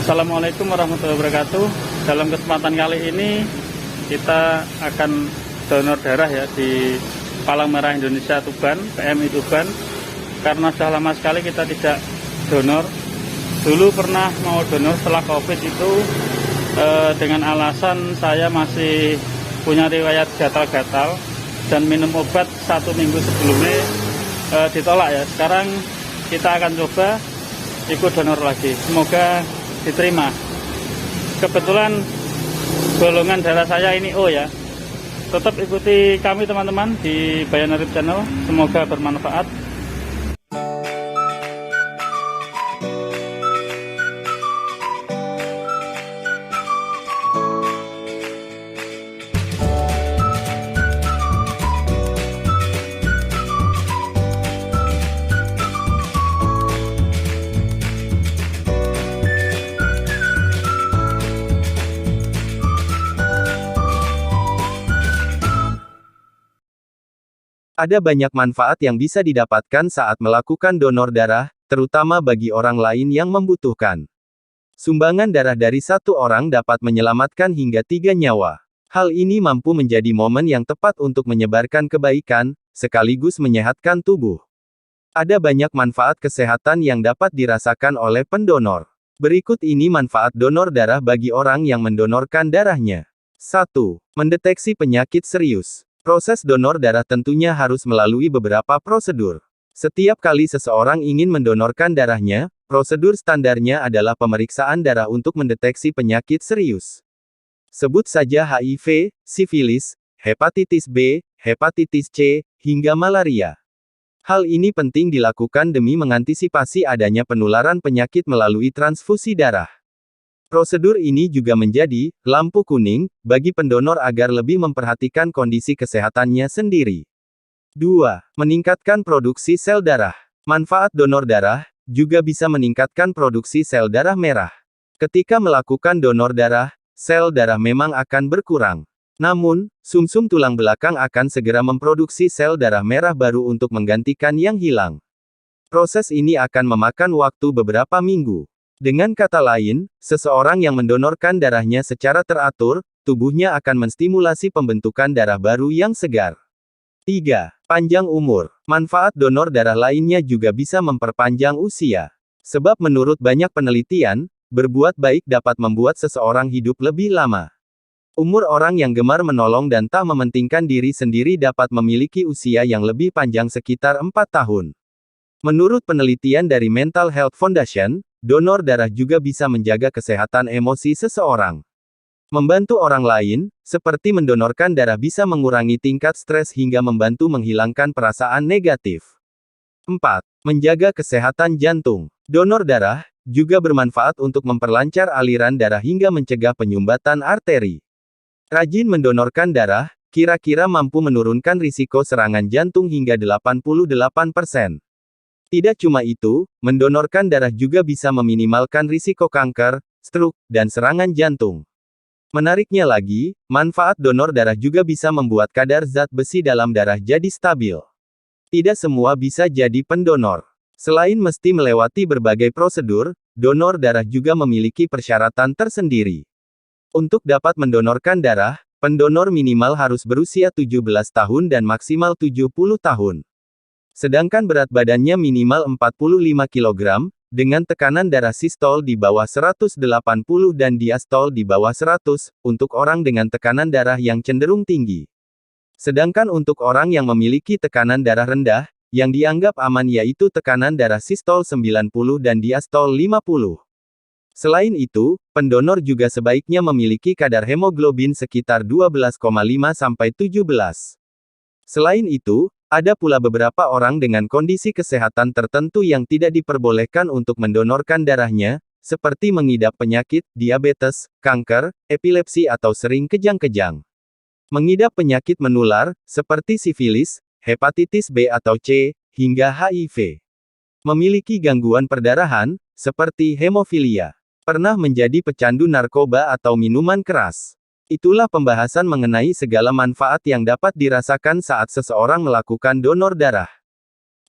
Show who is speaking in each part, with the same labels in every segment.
Speaker 1: Assalamualaikum warahmatullahi wabarakatuh. Dalam kesempatan kali ini kita akan donor darah ya di Palang Merah Indonesia Tuban, PMI Tuban. Karena sudah lama sekali kita tidak donor. Dulu pernah mau donor setelah COVID itu dengan alasan saya masih punya riwayat gatal-gatal dan minum obat 1 minggu sebelumnya ditolak ya. Sekarang kita akan coba ikut donor lagi, semoga diterima. Kebetulan golongan darah saya ini O ya. Tetap ikuti kami teman-teman di Bayan Arif Channel, semoga bermanfaat.
Speaker 2: Ada banyak manfaat yang bisa didapatkan saat melakukan donor darah, terutama bagi orang lain yang membutuhkan. Sumbangan darah dari satu orang dapat menyelamatkan hingga 3 nyawa. Hal ini mampu menjadi momen yang tepat untuk menyebarkan kebaikan, sekaligus menyehatkan tubuh. Ada banyak manfaat kesehatan yang dapat dirasakan oleh pendonor. Berikut ini manfaat donor darah bagi orang yang mendonorkan darahnya. 1. Mendeteksi penyakit serius. Proses donor darah tentunya harus melalui beberapa prosedur. Setiap kali seseorang ingin mendonorkan darahnya, prosedur standarnya adalah pemeriksaan darah untuk mendeteksi penyakit serius. Sebut saja HIV, sifilis, hepatitis B, hepatitis C, hingga malaria. Hal ini penting dilakukan demi mengantisipasi adanya penularan penyakit melalui transfusi darah. Prosedur ini juga menjadi lampu kuning bagi pendonor agar lebih memperhatikan kondisi kesehatannya sendiri. 2. Meningkatkan produksi sel darah. Manfaat donor darah juga bisa meningkatkan produksi sel darah merah. Ketika melakukan donor darah, sel darah memang akan berkurang. Namun, sumsum tulang belakang akan segera memproduksi sel darah merah baru untuk menggantikan yang hilang. Proses ini akan memakan waktu beberapa minggu. Dengan kata lain, seseorang yang mendonorkan darahnya secara teratur, tubuhnya akan menstimulasi pembentukan darah baru yang segar. 3. Panjang umur. Manfaat donor darah lainnya juga bisa memperpanjang usia. Sebab menurut banyak penelitian, berbuat baik dapat membuat seseorang hidup lebih lama. Umur orang yang gemar menolong dan tak mementingkan diri sendiri dapat memiliki usia yang lebih panjang sekitar 4 tahun. Menurut penelitian dari Mental Health Foundation, donor darah juga bisa menjaga kesehatan emosi seseorang. Membantu orang lain, seperti mendonorkan darah bisa mengurangi tingkat stres hingga membantu menghilangkan perasaan negatif. 4. Menjaga kesehatan jantung. Donor darah juga bermanfaat untuk memperlancar aliran darah hingga mencegah penyumbatan arteri. Rajin mendonorkan darah, kira-kira mampu menurunkan risiko serangan jantung hingga 88%. Tidak cuma itu, mendonorkan darah juga bisa meminimalkan risiko kanker, stroke, dan serangan jantung. Menariknya lagi, manfaat donor darah juga bisa membuat kadar zat besi dalam darah jadi stabil. Tidak semua bisa jadi pendonor. Selain mesti melewati berbagai prosedur, donor darah juga memiliki persyaratan tersendiri. Untuk dapat mendonorkan darah, pendonor minimal harus berusia 17 tahun dan maksimal 70 tahun. Sedangkan berat badannya minimal 45 kg, dengan tekanan darah sistol di bawah 180 dan diastol di bawah 100, untuk orang dengan tekanan darah yang cenderung tinggi. Sedangkan untuk orang yang memiliki tekanan darah rendah, yang dianggap aman yaitu tekanan darah sistol 90 dan diastol 50. Selain itu, pendonor juga sebaiknya memiliki kadar hemoglobin sekitar 12,5–17. Selain itu, ada pula beberapa orang dengan kondisi kesehatan tertentu yang tidak diperbolehkan untuk mendonorkan darahnya, seperti mengidap penyakit, diabetes, kanker, epilepsi atau sering kejang-kejang. Mengidap penyakit menular, seperti sifilis, hepatitis B atau C, hingga HIV. Memiliki gangguan perdarahan, seperti hemofilia. Pernah menjadi pecandu narkoba atau minuman keras. Itulah pembahasan mengenai segala manfaat yang dapat dirasakan saat seseorang melakukan donor darah.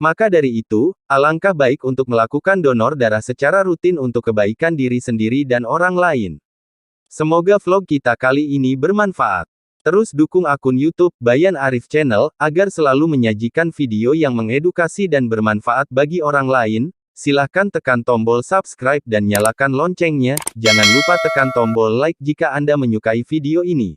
Speaker 2: Maka dari itu, alangkah baik untuk melakukan donor darah secara rutin untuk kebaikan diri sendiri dan orang lain. Semoga vlog kita kali ini bermanfaat. Terus dukung akun YouTube Bayan Arif Channel agar selalu menyajikan video yang mengedukasi dan bermanfaat bagi orang lain. Silahkan tekan tombol subscribe dan nyalakan loncengnya. Jangan lupa tekan tombol like jika Anda menyukai video ini.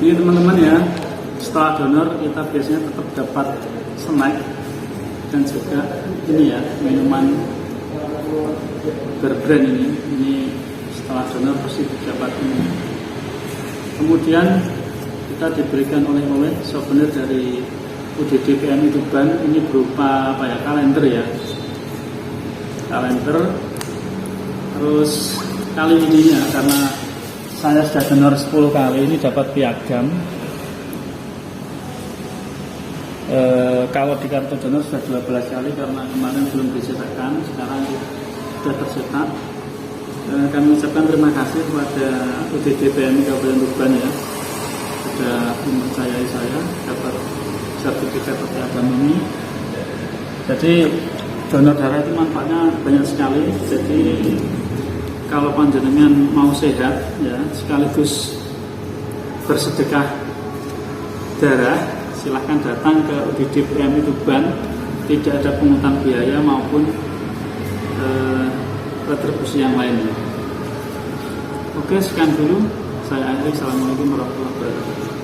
Speaker 1: Ini teman-teman ya, setelah donor kita biasanya tetap dapat snack dan juga ini ya, minuman berbrand ini setelah donor pasti dapat ini. Kemudian kita diberikan oleh souvenir dari UGD PMI Tuban, ini berupa apa ya, kalender ya, kalender. Terus kali ini ya, karena saya sudah donor 10 kali, ini dapat piagam. Kalau di kartu donor sudah 12 kali karena kemarin belum dicetakkan, sekarang sudah tercetak. Kami ucapkan terima kasih kepada UGD PMI Kabupaten Tuban ya, sudah mempercayai saya dapat sertifikat piagam ini. Jadi donor darah itu manfaatnya banyak sekali. Jadi kalau panjenengan mau sehat ya, sekaligus bersedekah darah, silahkan datang ke UGD PMI Tuban. Tidak ada pungutan biaya maupun retribusi yang lainnya. Oke, sekian dulu. Saya akhiri. Assalamualaikum warahmatullahi wabarakatuh.